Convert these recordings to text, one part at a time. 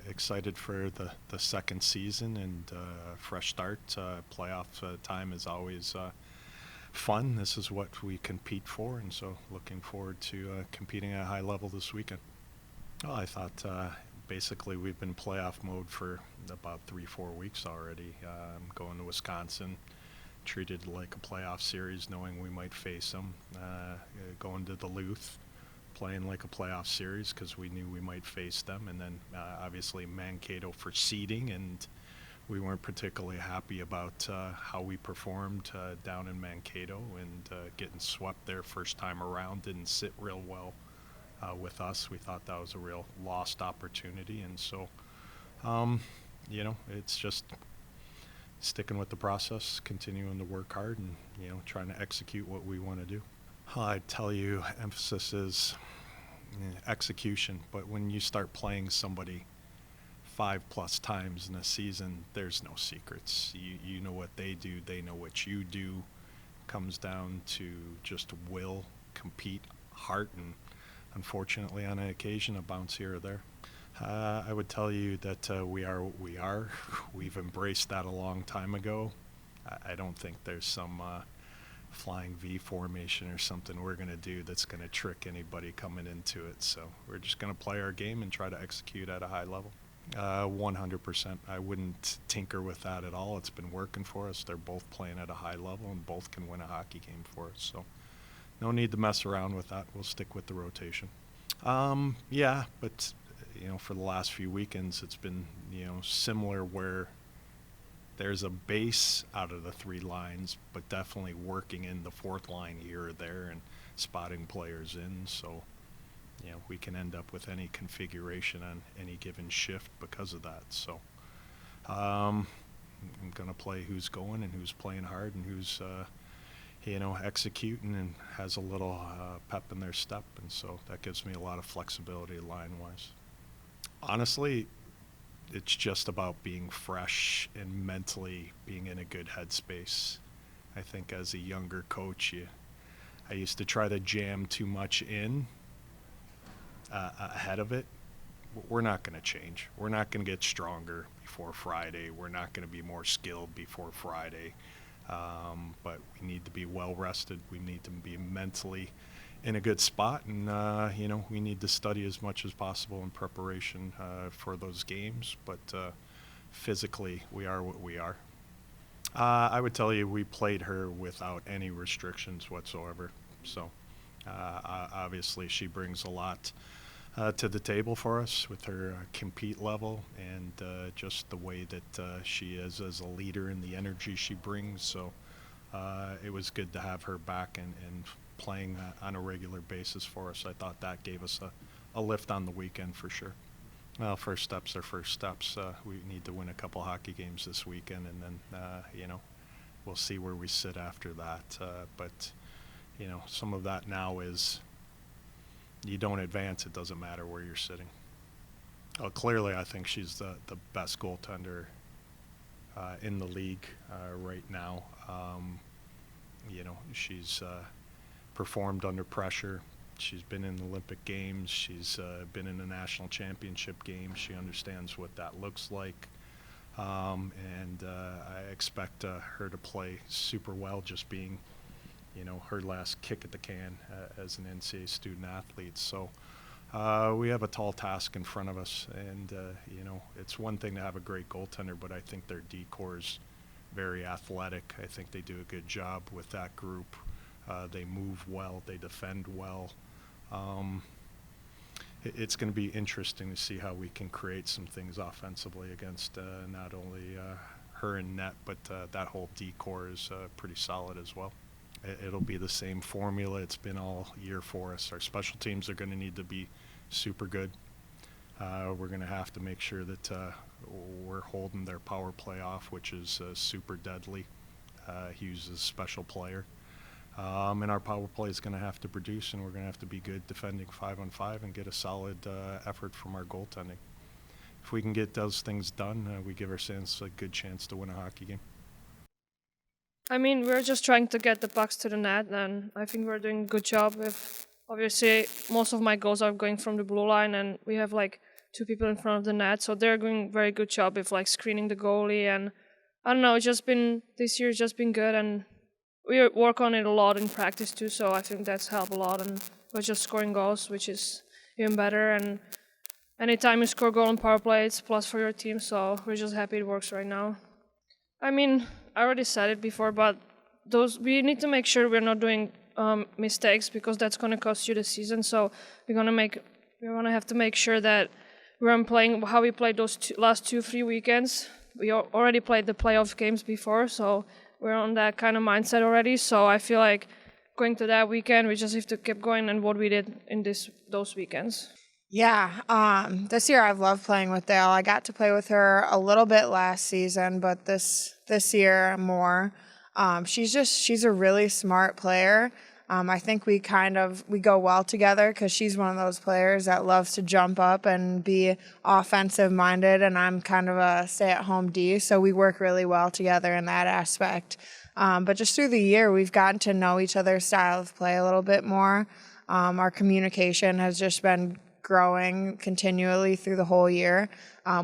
excited for the second season and fresh start. Playoff time is always fun. This is what we compete for, and so looking forward to competing at a high level this weekend. Well, I thought basically we've been playoff mode for about 3-4 weeks already. Going to Wisconsin, treated like a playoff series, knowing we might face them. Going to Duluth, playing like a playoff series because we knew we might face them, and then obviously Mankato for seeding, and we weren't particularly happy about how we performed down in Mankato, and getting swept there first time around didn't sit real well with us. We thought that was a real lost opportunity, and so it's just sticking with the process, continuing to work hard, and trying to execute what we want to do. I tell you, emphasis is execution, but when you start playing somebody 5+ times in a season, there's no secrets. You know what they do, they know what you do. Comes down to just will, compete, heart, and unfortunately on an occasion a bounce here or there. I would tell you that we are what we are. We've embraced that a long time ago. I don't think there's some flying V formation or something we're going to do that's going to trick anybody coming into it. So we're just going to play our game and try to execute at a high level. 100%. I wouldn't tinker with that at all. It's been working for us. They're both playing at a high level and both can win a hockey game for us. So no need to mess around with that. We'll stick with the rotation. Yeah, but for the last few weekends, it's been similar where there's a base out of the three lines, but definitely working in the fourth line here or there and spotting players in. So, we can end up with any configuration on any given shift because of that. So, I'm going to play who's going and who's playing hard and who's, executing and has a little pep in their step. And so that gives me a lot of flexibility line-wise. Honestly, it's just about being fresh and mentally being in a good headspace. I think as a younger coach, I used to try to jam too much in ahead of it. We're not going to change. We're not going to get stronger before Friday. We're not going to be more skilled before Friday. But we need to be well rested. We need to be mentally in a good spot, and we need to study as much as possible in preparation for those games. But physically, we are what we are. I would tell you we played her without any restrictions whatsoever. So obviously, she brings a lot to the table for us with her compete level and just the way that she is as a leader and the energy she brings. So it was good to have her back and playing on a regular basis for us. I thought that gave us a lift on the weekend for sure. Well, first steps are first steps. We need to win a couple hockey games this weekend, and then, we'll see where we sit after that. But some of that now is you don't advance, it doesn't matter where you're sitting. Clearly, I think she's the best goaltender in the league right now. She's performed under pressure. She's been in the Olympic Games. She's been in a national championship game. She understands what that looks like. And I expect her to play super well, just being, her last kick at the can as an NCAA student athlete. So we have a tall task in front of us. And, it's one thing to have a great goaltender, but I think their D-corps very athletic. I think they do a good job with that group. They move well. They defend well. It's going to be interesting to see how we can create some things offensively against not only her in net, but that whole D-corps is pretty solid as well. It'll be the same formula it's been all year for us. Our special teams are going to need to be super good. We're going to have to make sure that we're holding their power play off, which is super deadly. Hughes is a special player. And our power play is going to have to produce, and we're going to have to be good defending 5-on-5 and get a solid effort from our goaltending. If we can get those things done, we give ourselves a good chance to win a hockey game. I mean, we're just trying to get the pucks to the net, and I think we're doing a good job with. Obviously, most of my goals are going from the blue line, and we have like two people in front of the net. So they're doing a very good job with like screening the goalie, and I don't know, it's just been this year's just been good, and we work on it a lot in practice too. So I think that's helped a lot, and we're just scoring goals, which is even better. And anytime you score a goal on power play, it's plus for your team. So we're just happy it works right now. I mean, I already said it before, but we need to make sure we're not doing mistakes, because that's going to cost you the season. So we're gonna have to make sure that we're playing how we played those last 2-3 weekends. We already played the playoff games before, so we're on that kind of mindset already. So I feel like going to that weekend, we just have to keep going and what we did in those weekends. Yeah, this year I've loved playing with Dale. I got to play with her a little bit last season, but this year more. She's a really smart player. I think we go well together because she's one of those players that loves to jump up and be offensive minded, and I'm kind of a stay-at-home D, so we work really well together in that aspect. But just through the year, we've gotten to know each other's style of play a little bit more. Our communication has just been growing continually through the whole year,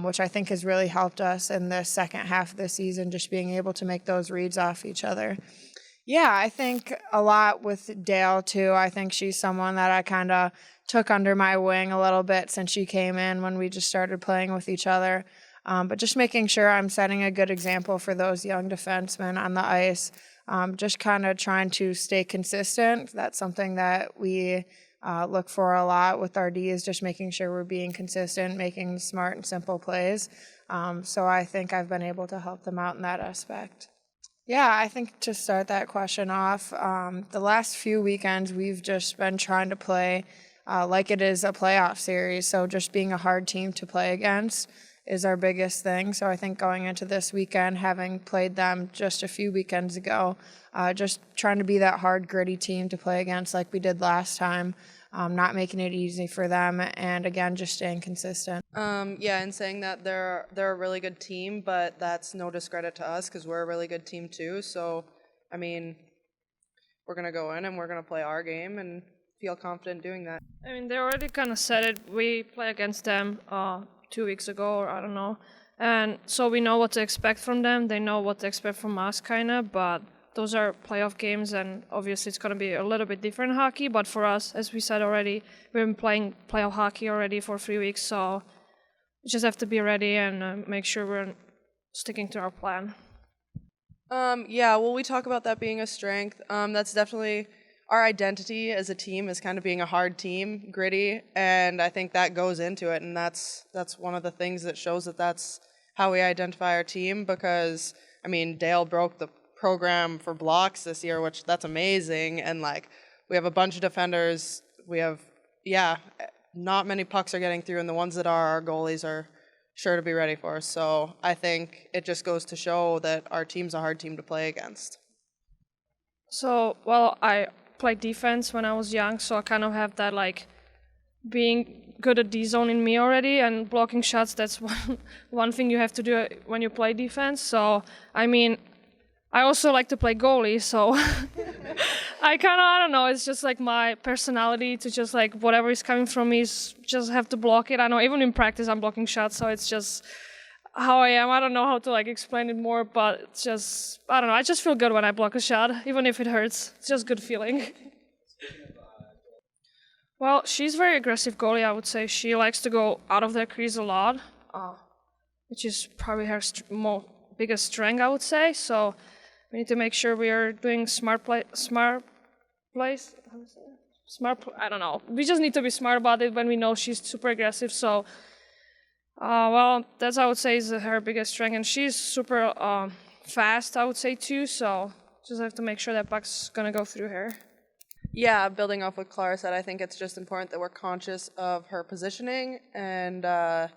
which I think has really helped us in the second half of the season, just being able to make those reads off each other. Yeah, I think a lot with Dale, too. I think she's someone that I kind of took under my wing a little bit since she came in when we just started playing with each other. But just making sure I'm setting a good example for those young defensemen on the ice, just kind of trying to stay consistent. That's something that we look for a lot with our D, is just making sure we're being consistent, making smart and simple plays. So I think I've been able to help them out in that aspect. Yeah, I think to start that question off, the last few weekends we've just been trying to play like it is a playoff series. So just being a hard team to play against is our biggest thing. So I think going into this weekend, having played them just a few weekends ago, just trying to be that hard, gritty team to play against like we did last time, not making it easy for them, and again, just staying consistent. Yeah, and saying that they're a really good team, but that's no discredit to us because we're a really good team too. So, I mean, we're going to go in and we're going to play our game and feel confident doing that. I mean, they already kind of said it. We played against them 2 weeks ago, or I don't know. And so we know what to expect from them. They know what to expect from us, kind of. But those are playoff games, and obviously it's going to be a little bit different hockey. But for us, as we said already, we've been playing playoff hockey already for 3 weeks. So we just have to be ready and make sure we're sticking to our plan. Yeah, well, we talk about that being a strength. That's definitely our identity as a team, is kind of being a hard team, gritty, and I think that goes into it, and that's one of the things that shows that that's how we identify our team, because, I mean, Dale broke the program for blocks this year, which that's amazing, and, like, we have a bunch of defenders, we have, not many pucks are getting through, and the ones that are, our goalies are sure to be ready for us. So I think it just goes to show that our team's a hard team to play against. So, well, I played defense when I was young, so I kind of have that, like, being good at D-zone in me already, and blocking shots, that's one thing you have to do when you play defense. So, I mean, I also like to play goalie, so I don't know, it's just like my personality to just like whatever is coming from me is just have to block it. I know even in practice I'm blocking shots, so it's just how I am. I don't know how to like explain it more, but it's just, I don't know, I just feel good when I block a shot, even if it hurts. It's just good feeling. Well, she's very aggressive goalie, I would say. She likes to go out of their crease a lot, which is probably her biggest strength, I would say. So we need to make sure we are doing smart plays. I don't know. We just need to be smart about it when we know she's super aggressive. So, well, that's, I would say, is her biggest strength. And she's super fast, I would say, too. So just have to make sure that puck's going to go through her. Yeah, building off what Clara said, I think it's just important that we're conscious of her positioning and the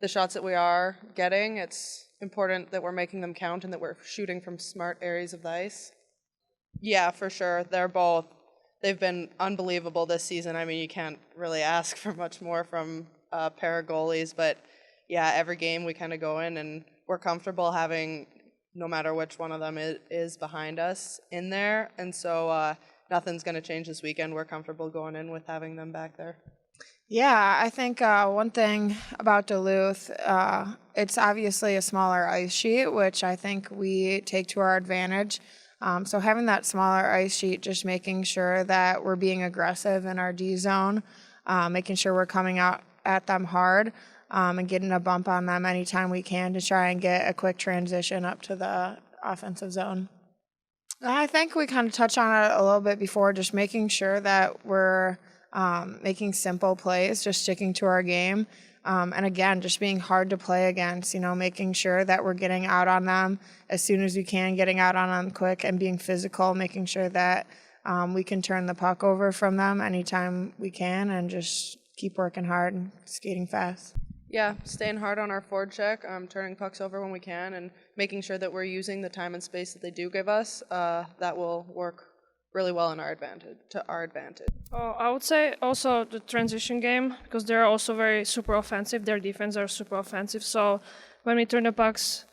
shots that we are getting. It's important that we're making them count and that we're shooting from smart areas of the ice. Yeah, for sure. They've been unbelievable this season. I mean, you can't really ask for much more from a pair of goalies, but yeah, every game we kind of go in and we're comfortable having no matter which one of them is behind us in there. And so nothing's going to change this weekend. We're comfortable going in with having them back there. Yeah, I think one thing about Duluth, it's obviously a smaller ice sheet, which I think we take to our advantage. So having that smaller ice sheet, just making sure that we're being aggressive in our D zone, making sure we're coming out at them hard, and getting a bump on them anytime we can to try and get a quick transition up to the offensive zone. I think we kind of touched on it a little bit before, just making sure that we're making simple plays, just sticking to our game. And again, just being hard to play against, making sure that we're getting out on them as soon as we can, getting out on them quick and being physical, making sure that we can turn the puck over from them anytime we can and just keep working hard and skating fast. Yeah, staying hard on our forward check, turning pucks over when we can, and making sure that we're using the time and space that they do give us. That will work really well in our advantage. To our advantage. Oh, I would say also the transition game, because they're also very super offensive. Their defense are super offensive. So when we turn the pucks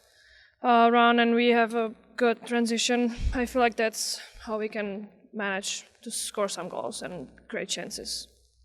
around and we have a good transition, I feel like that's how we can manage to score some goals and create chances.